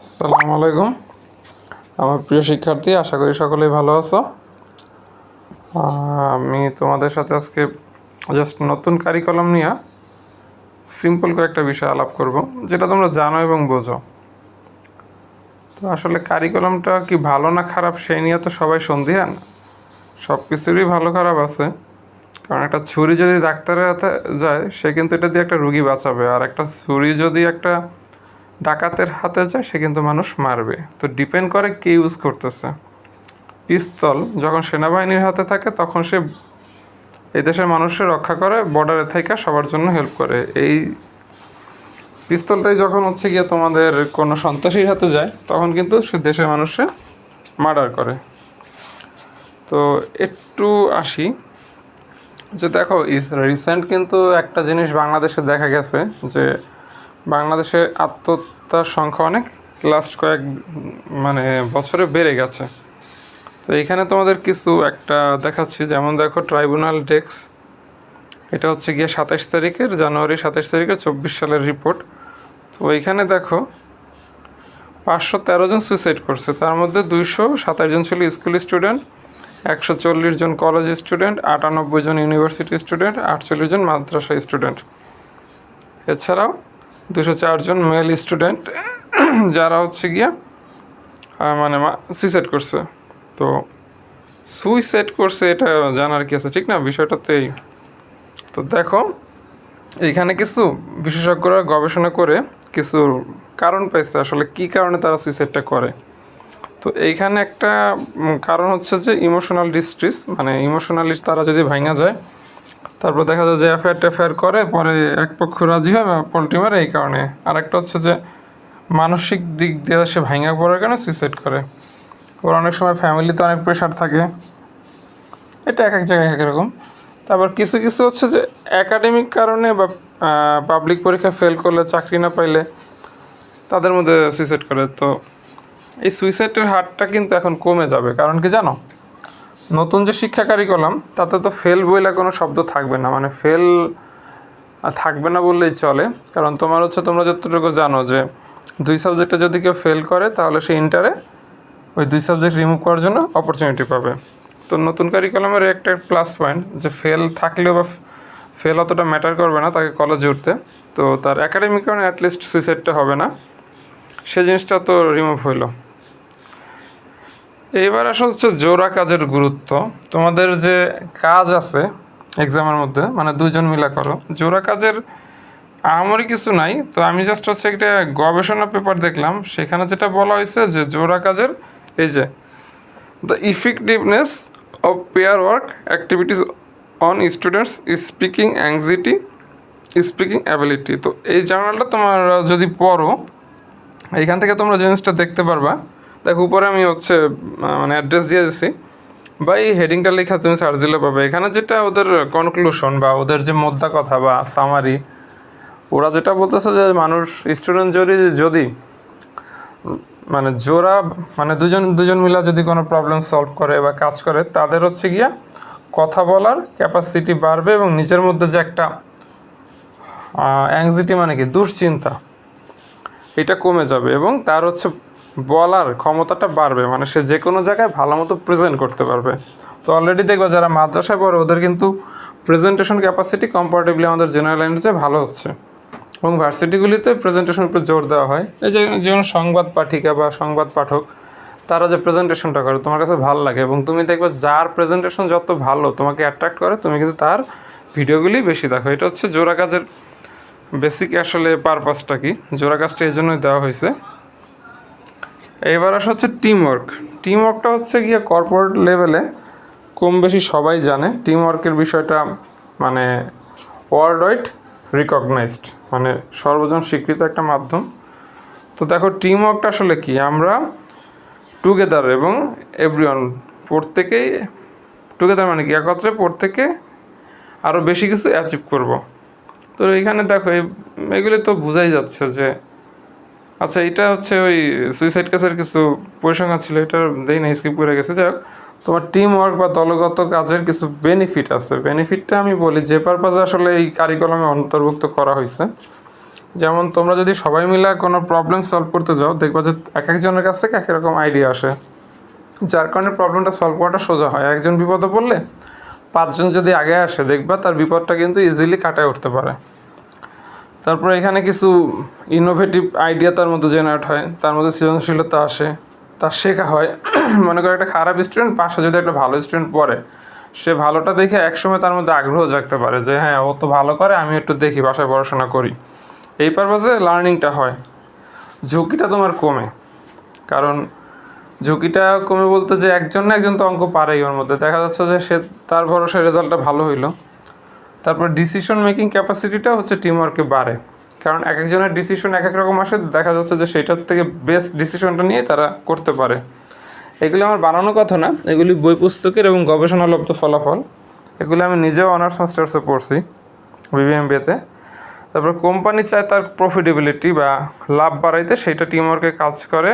আসসালামু আলাইকুম আমার প্রিয় শিক্ষার্থী, আশা করি সকলেই ভালো আছো। আমি তোমাদের সাথে আজকে জাস্ট নতুন কারিকুলাম নিয়ে সিম্পল কয়েকটা বিষয় আলাপ করব, যেটা তোমরা জানো এবং বোঝো। তো আসলে কারিকুলামটা কি ভালো না খারাপ সেই নিয়ে তো সবাই সন্দিহান। সব কিছুরই ভালো খারাপ আছে, কারণ একটা ছুরি যদি ডাক্তারের হাতে যায় সে কিন্তু এটা দিয়ে একটা রুগী বাঁচাবে, আর একটা ছুরি যদি একটা ডাকাতের হাতে যায় সে কিন্তু মানুষ মারবে। তো ডিপেন্ড করে কে ইউজ করতেছে। পিস্তল যখন সেনাবাহিনীর হাতে থাকে তখন সে এই দেশের মানুষের রক্ষা করে, বর্ডারে থেকে সবার জন্য হেল্প করে। এই পিস্তলটাই যখন গিয়ে তোমাদের কোনো সন্ত্রাসীর হাতে যায় তখন কিন্তু সে দেশের মানুষের মার্ডার করে। তো একটু আসি যে দেখো, রিসেন্ট কিন্তু একটা জিনিস বাংলাদেশে দেখা গেছে যে বাংলাদেশে আত্মহত্যার সংখ্যা অনেক লাস্ট কয়েক বছরে বেড়ে গেছে। তো এইখানে তোমাদের কিছু একটা দেখাচ্ছি, যেমন দেখো ট্রাইব্যুনাল ডেস্ক, এটা গিয়ে 27 তারিখের জানুয়ারি 27 তারিখের 24 সালের রিপোর্ট। তো এইখানে দেখো 513 জন সুইসাইড করছে, তার মধ্যে 227 জন ছিল স্কুল স্টুডেন্ট, 140 জন কলেজ স্টুডেন্ট, 98 জন ইউনিভার্সিটি স্টুডেন্ট, 48 জন মাদ্রাসা স্টুডেন্ট। এছাড়াও 204 জন মেল স্টুডেন্ট যারা গিয়ে সুইসাইড করছে। তো সুইসাইড করছে এটা জানার কি আছে, ঠিক না? বিষয়টাতেই তো দেখো, এইখানে কিছু বিশেষজ্ঞরা গবেষণা করে কিছু কারণ পাইছে আসলে কী কারণে তারা সুইসাইডটা করে। তো এইখানে একটা কারণ যে ইমোশনাল ডিস্ট্রেস, ইমোশনালি তারা যদি ভাঙা যায়, তারপর দেখা যায় যে অ্যাফেয়ার করে, পরে এক পক্ষ রাজি হয় বা পল্টি মারে এই কারণে। আর একটা যে মানসিক দিক দিয়ে সে ভাঙা পড়ার কারণে সুইসাইড করে। ওর অনেক সময় ফ্যামিলিতে অনেক প্রেশার থাকে, এটা এক এক জায়গায় এক রকম। তারপর কিছু কিছু যে একাডেমিক কারণে বা পাবলিক পরীক্ষা ফেল করলে, চাকরি না পাইলে তাদের মধ্যে সুইসাইড করে। তো এই সুইসাইডের হারটা কিন্তু এখন কমে যাবে, কারণ কি জানো, নতুন যে শিক্ষা কারিকুলাম তাতে তো ফেল বইলে কোনো শব্দ থাকবে না, ফেল থাকবে না বললেই চলে। কারণ তোমার তোমরা যতটুকু জানো যে 2 সাবজেক্টে যদি কেউ ফেল করে তাহলে সে ইন্টারে ওই 2 সাবজেক্ট রিমুভ করার জন্য অপরচুনিটি পাবে। তো নতুন কারিকুলামের একটা প্লাস পয়েন্ট যে ফেল থাকলেও বা ফেল অতটা ম্যাটার করবে না তাকে কলেজে উঠতে। তো তার একাডেমিক কারণে অ্যাটলিস্ট সুইসাইডটা হবে না, সে জিনিসটা তো রিমুভ হইল। এইবার আসলে জোড়া কাজের গুরুত্ব। তোমাদের যে কাজ আছে এক্সামের মধ্যে, 2জন মিলা করো, জোড়া কাজের আমারই কিছু নাই। তো আমি জাস্ট একটা গবেষণা পেপার দেখলাম, সেখানে যেটা বলা হয়েছে যে জোড়া কাজের এই যে the effectiveness of pair work activities on students speaking anxiety speaking ability. তো এই জার্নালটা তোমরা যদি পড়ো, এইখান থেকে তোমরা জিনিসটা দেখতে পারবা। দেখো উপরে আমি অ্যাড্রেস দিয়ে দিছি, বা এই হেডিংটা লেখা তুমি সার্চ দিলে পাবে। এখানে যেটা ওদের কনক্লুশন বা ওদের যে মোদ্দা কথা বা সামারি, ওরা যেটা বলতেছে যে মানুষ স্টুডেন্ট যদি জোড়া দুজন মিলা যদি কোনো প্রবলেম সলভ করে বা কাজ করে, তাদের গিয়া কথা বলার ক্যাপাসিটি বাড়বে এবং নিজের মধ্যে যে একটা অ্যাংজাইটি কি দুশ্চিন্তা, এটা কমে যাবে এবং তার বলার ক্ষমতাটা বাড়বে, সে যে কোনো জায়গায় ভালো মতো প্রেজেন্ট করতে পারবে। তো অলরেডি দেখবা যারা মাদ্রাসায় পড়ে ওদের কিন্তু প্রেজেন্টেশন ক্যাপাসিটি কম্পারেটিভলি আমাদের জেনারেল লাইন্সে ভালো হচ্ছে, এবং ভার্সিটিগুলিতে প্রেজেন্টেশনের উপর জোর দেওয়া হয়। এই যে যেমন সংবাদ পাঠিকা বা সংবাদ পাঠক, তারা যে প্রেজেন্টেশনটা করে তোমার কাছে ভালো লাগে, এবং তুমি দেখবে যার প্রেজেন্টেশন যত ভালো তোমাকে অ্যাট্রাক্ট করে, তুমি কিন্তু তার ভিডিওগুলি বেশি দেখো। এটা জোড়া কাজের বেসিক আসলে পারপাসটা কি, জোড়া কাজটা এই জন্যই দেওয়া হয়েছে। এবার টিমওয়ার্ক। টিমওয়ার্কটা গিয়ে কর্পোরেট লেভেলে কম বেশি সবাই জানে। টিমওয়ার্কের বিষয়টা ওয়ার্ল্ড ওয়াইড রিকগনাইজড, সর্বজন স্বীকৃত একটা মাধ্যম। তো দেখো টিমওয়ার্কটা আসলে কি, আমরা টুগেদার এবং এভরিওয়ান, প্রত্যেকেই টুগেদার কি একত্রে প্রত্যেকে আরও বেশি কিছু অ্যাচিভ করব। তো এইখানে দেখো এগুলি তো বোঝাই যাচ্ছে যে আচ্ছা এটা ওই সুইসাইড কেসের কিছু পরিসংখ্যান ছিল, এটা দেই না, স্কিপ করে গেছে। যাই হোক, তোমার টিম ওয়ার্ক বা দলগত কাজের কিছু বেনিফিট আছে। বেনিফিটটা আমি বলি যে পারপাজে আসলে এই কারিকুলামে অন্তর্ভুক্ত করা হয়েছে। যেমন তোমরা যদি সবাই মিলে কোনো প্রবলেম সলভ করতে যাও, দেখবা যে এক একজনের কাছ থেকে এক রকম আইডিয়া আসে, যার কারণে প্রবলেমটা সলভ করাটা সোজা হয়। একজন বিপদে পড়লে 5জন যদি আগে আসে, দেখবা তার বিপদটা কিন্তু ইজিলি কাটায় উঠতে পারে। তারপরে এখানে কিছু ইনোভেটিভ আইডিয়া তার মধ্যে জেনারেট হয়, তার মধ্যে সৃজনশীলতা আসে, তার শেখা হয়। মনে করো একটা খারাপ স্টুডেন্ট পাশে যদি একটা ভালো স্টুডেন্ট পড়ে, সে ভালোটা দেখে একসময় তার মধ্যে আগ্রহ জাগতে পারে যে হ্যাঁ ও তো ভালো করে, আমি একটু দেখি, বাসায় পড়াশোনা করি। এই পারপাসে লার্নিংটা হয়। ঝুঁকিটা তোমার কমে, কারণ ঝুঁকিটা কমে বলতে যে একজন না একজন তো অঙ্ক পারেই, ওর মধ্যে দেখা যাচ্ছে যে সে তার ভরসায় রেজাল্টটা ভালো হইলো। তারপর ডিসিশন মেকিং ক্যাপাসিটিটা হচ্ছে টিমওয়ার্কে বাড়ে, কারণ এক একজনের ডিসিশন এক এক রকম আসে, দেখা যাচ্ছে যে সেটার থেকে বেস্ট ডিসিশনটা নিয়ে তারা করতে পারে। এগুলি আমার বানানো কথা না, এগুলি বই পুস্তকের এবং গবেষণালব্ধ ফলাফল। এগুলি আমি নিজেও অনার্স মাস্টার্সে পড়ছি বিবিএমবিএতে। তারপর কোম্পানি চায় তার প্রফিটেবিলিটি বা লাভ বাড়াইতে, সেইটা টিমওয়ার্কে কাজ করে।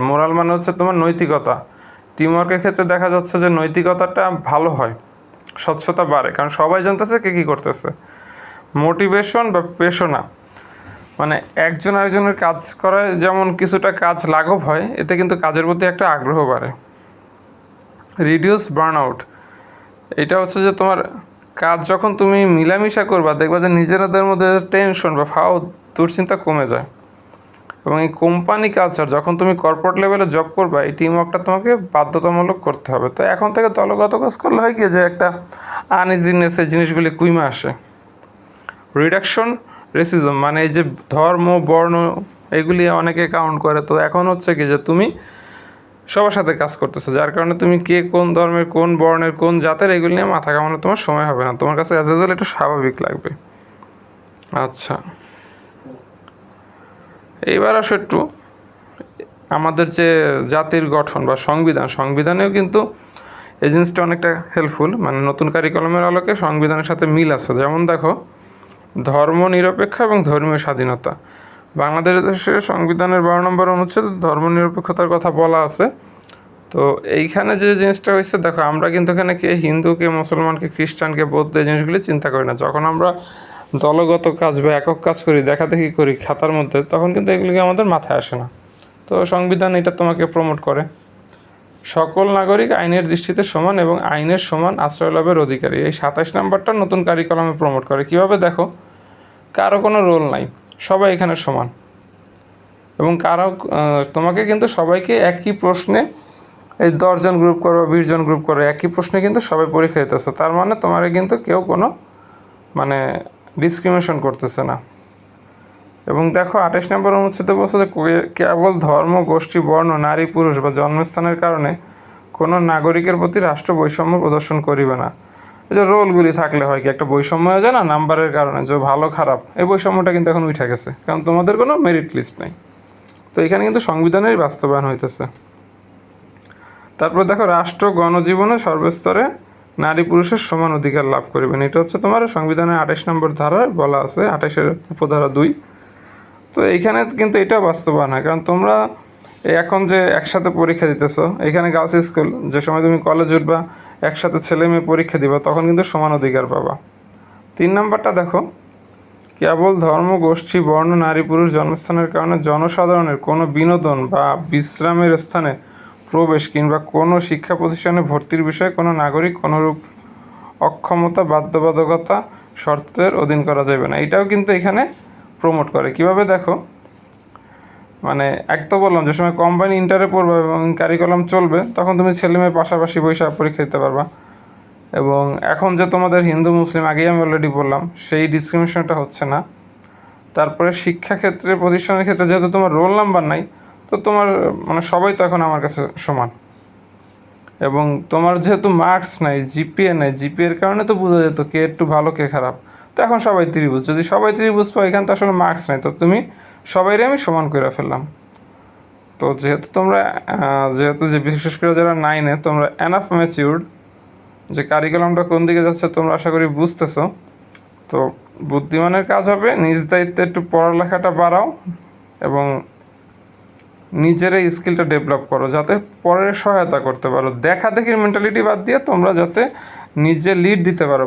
মোরাল মানে হচ্ছে তোমার নৈতিকতা। টিমওয়ার্কের ক্ষেত্রে দেখা যাচ্ছে যে নৈতিকতাটা ভালো হয়, স্বচ্ছতা বাড়ে, কারণ সবাই জানতেছে কে কী করতেছে। মোটিভেশন বা পেশনা মানে একজন আরেকজনের কাজ করায় যেমন কিছুটা কাজ লাঘব হয়, এতে কিন্তু কাজের প্রতি একটা আগ্রহ বাড়ে। রিডিউস বার্নআউট, এটা হচ্ছে যে তোমার কাজ যখন তুমি মিলামিশা করবা, দেখবা যে নিজেদের মধ্যে টেনশন বা দুশ্চিন্তা কমে যায়। এবং এই কোম্পানি কালচার, যখন তুমি কর্পোরেট লেভেলে জব করবা, এই টিম ওয়ার্কটা তোমাকে বাধ্যতামূলক করতে হবে। তো এখন থেকে দলগত কাজ করলে হয় কি, যে একটা আনইজিনেস, এই জিনিসগুলি কুইমা আসে। রিডাকশন রেসিজম, মানে এই যে ধর্ম বর্ণ এগুলি অনেকে কাউন্ট করে। তো এখন হচ্ছে কি, যে তুমি সবার সাথে কাজ করতেছো, যার কারণে তুমি কে কোন ধর্মের, কোন বর্ণের, কোন জাতের, এগুলি নিয়ে মাথা কামানো তোমার সময় হবে না, তোমার কাছে অ্যাজ ইউজুয়াল একটু স্বাভাবিক লাগবে। আচ্ছা, এইবার আসো একটু আমাদের যে জাতির গঠন বা সংবিধানেও কিন্তু এই জিনিসটা অনেকটা হেল্পফুল, মানে নতুন কারিকুলামের আলোকে সংবিধানের সাথে মিল আছে। যেমন দেখো, ধর্ম নিরপেক্ষ এবং ধর্মীয় স্বাধীনতা। বাংলাদেশের সংবিধানের 12 নম্বর অনুচ্ছেদ ধর্ম নিরপেক্ষতার কথা বলা আছে। তো এইখানে যে জিনিসটা হয়েছে, দেখো আমরা কিন্তু এখানে কে হিন্দুকে, মুসলমানকে, খ্রিস্টানকে, বৌদ্ধ, এই জিনিসগুলি চিন্তা করি না। যখন আমরা দলগত কাজ বা একক কাজ করি, দেখাদেখি করি খাতার মধ্যে, তখন কিন্তু এগুলিকে আমাদের মাথায় আসে না। তো সংবিধান এটা তোমাকে প্রমোট করে। সকল নাগরিক আইনের দৃষ্টিতে সমান এবং আইনের সমান আশ্রয় লাভের অধিকারী। এই 27 নম্বরটা নতুন কারিকুলামে প্রমোট করে। কীভাবে দেখো, কারো কোনো রোল নাই, সবাই এখানে সমান। এবং তোমাকে কিন্তু সবাইকে একই প্রশ্নে, এই 10 জন গ্রুপ করো, 20 জন গ্রুপ করো, একই প্রশ্নে কিন্তু সবাই পরীক্ষা দিতেছে। তার মানে তোমার কিন্তু কেউ কোনো মানে ডিসক্রিমিনেশন করতেছে না। এবং দেখো 28 নম্বর অনুচ্ছেদে বলছে যে কেবল ধর্ম, গোষ্ঠী, বর্ণ, নারী, পুরুষ বা জন্মস্থানের কারণে কোনো নাগরিকের প্রতি রাষ্ট্র বৈষম্য প্রদর্শন করিবে না। এই যে রোলগুলি থাকলে হয় কি, একটা বৈষম্য হয়ে যায় না নাম্বারের কারণে, যে ভালো খারাপ, এই বৈষম্যটা কিন্তু এখন উঠে গেছে, কারণ তোমাদের কোনো মেরিট লিস্ট নেই। তো এখানে কিন্তু সংবিধানেরই বাস্তবায়ন হইতেছে। তারপর দেখো, রাষ্ট্র গণজীবনে সর্বস্তরে নারী পুরুষের সমান অধিকার লাভ করিবেন। এটা হচ্ছে তোমার সংবিধানের 28 নম্বর ধারায় বলা আছে, 28-এর উপধারা 2। তো এইখানে কিন্তু এটাও বাস্তবায়ন হয়, কারণ তোমরা এখন যে একসাথে পরীক্ষা দিতেছো, এখানে গার্লস স্কুল, যে সময় তুমি কলেজ উঠবা, একসাথে ছেলে মেয়ে পরীক্ষা দিবা, তখন কিন্তু সমান অধিকার পাবা। 3 নম্বরটা দেখো, কেবল ধর্ম, গোষ্ঠী, বর্ণ, নারী, পুরুষ, জন্মস্থানের কারণে জনসাধারণের কোনো বিনোদন বা বিশ্রামের স্থানে প্রবেশ কিংবা কোনো শিক্ষা প্রতিষ্ঠানে ভর্তির বিষয়ে কোনো নাগরিক কোনোরূপ অক্ষমতা, বাধ্যবাধকতা, শর্তের অধীন করা যাবে না। এটাও কিন্তু এখানে প্রমোট করে। কিভাবে দেখো, মানে এক তো বললাম যে সময় কম্বাইন ইন্টারে পড়বে এবং কারিকুলাম চলবে, তখন তুমি ছেলে মেয়ে পাশাপাশি বসে পরীক্ষা দিতে পারবা। এবং এখন যে তোমাদের হিন্দু মুসলিম, আগেই আমি অলরেডি বললাম, সেই ডিসক্রিমিনেশনটা হচ্ছে না। তারপরে শিক্ষাক্ষেত্রে, প্রতিষ্ঠানের ক্ষেত্রে যেহেতু তোমার রোল নাম্বার নাই, তো তোমার মানে সবাই তো এখন আমার কাছে সমান। এবং তোমার যেহেতু মার্কস নাই, জিপিএ নাই, জিপিএর কারণে তো বোঝা যেত কে একটু ভালো কে খারাপ। তো এখন সবাই ত্রিভুজ, যদি সবাই ত্রিভুজ পাও, এখানে তো আসলে মার্কস নাই, তো তুমি সবাইরে আমি সমান করে ফেললাম। তো যেহেতু তোমরা যে বিশেষ করে যারা 9-এ, তোমরা এনাফ ম্যাচিউরড, যে কারিকুলামটা কোন দিকে যাচ্ছে তোমরা আশা করি বুঝতেছো। তো বুদ্ধিমানের কাজ হবে নিজ দায়িত্বে একটু পড়ালেখাটা বাড়াও এবং নিজের এই স্কিলটা ডেভেলপ করো, যাতে পরের সহায়তা করতে পারো। দেখাদেখির মেন্টালিটি বাদ দিয়ে তোমরা যাতে নিজে লিড দিতে পারো,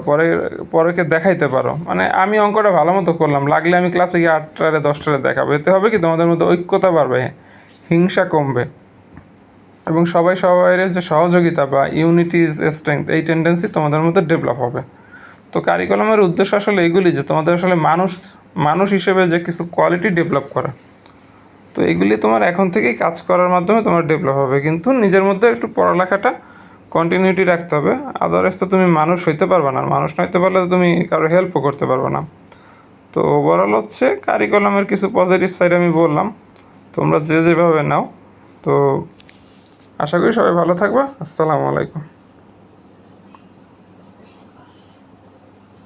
পরেকে দেখাইতে পারো। মানে আমি অঙ্কটা ভালো মতো করলাম, লাগলে আমি ক্লাসে গিয়ে 8টারে 10টারে দেখাবো। এতে হবে কি তোমাদের মধ্যে ঐক্যতা বাড়বে, হিংসা কমবে, এবং সবাই সবাইয়ের যে সহযোগিতা বা ইউনিটি ইজ স্ট্রেংথ, এই টেন্ডেন্সি তোমাদের মধ্যে ডেভেলপ হবে। তো কারিকুলামের উদ্দেশ্য আসলে এইগুলি, যে তোমাদের আসলে মানুষ হিসেবে যে কিছু কোয়ালিটি ডেভেলপ করা। তো এইগুলি তোমার এখন থেকেই কাজ করার মাধ্যমে তোমার ডেভেলপ হবে, কিন্তু নিজের মধ্যে একটু পড়ালেখাটা কন্টিনিউটি রাখতে হবে। আদারওয়াইজ তো তুমি মানুষ হইতে পারবে না, মানুষ না হইতে পারলে তুমি কারো হেল্পও করতে পারবে না। তো ওভারঅল হচ্ছে কারিকুলামের কিছু পজিটিভ সাইড আমি বললাম, তোমরা যে যেভাবে নাও। তো আশা করি সবাই ভালো থাকবে। আসসালামু আলাইকুম।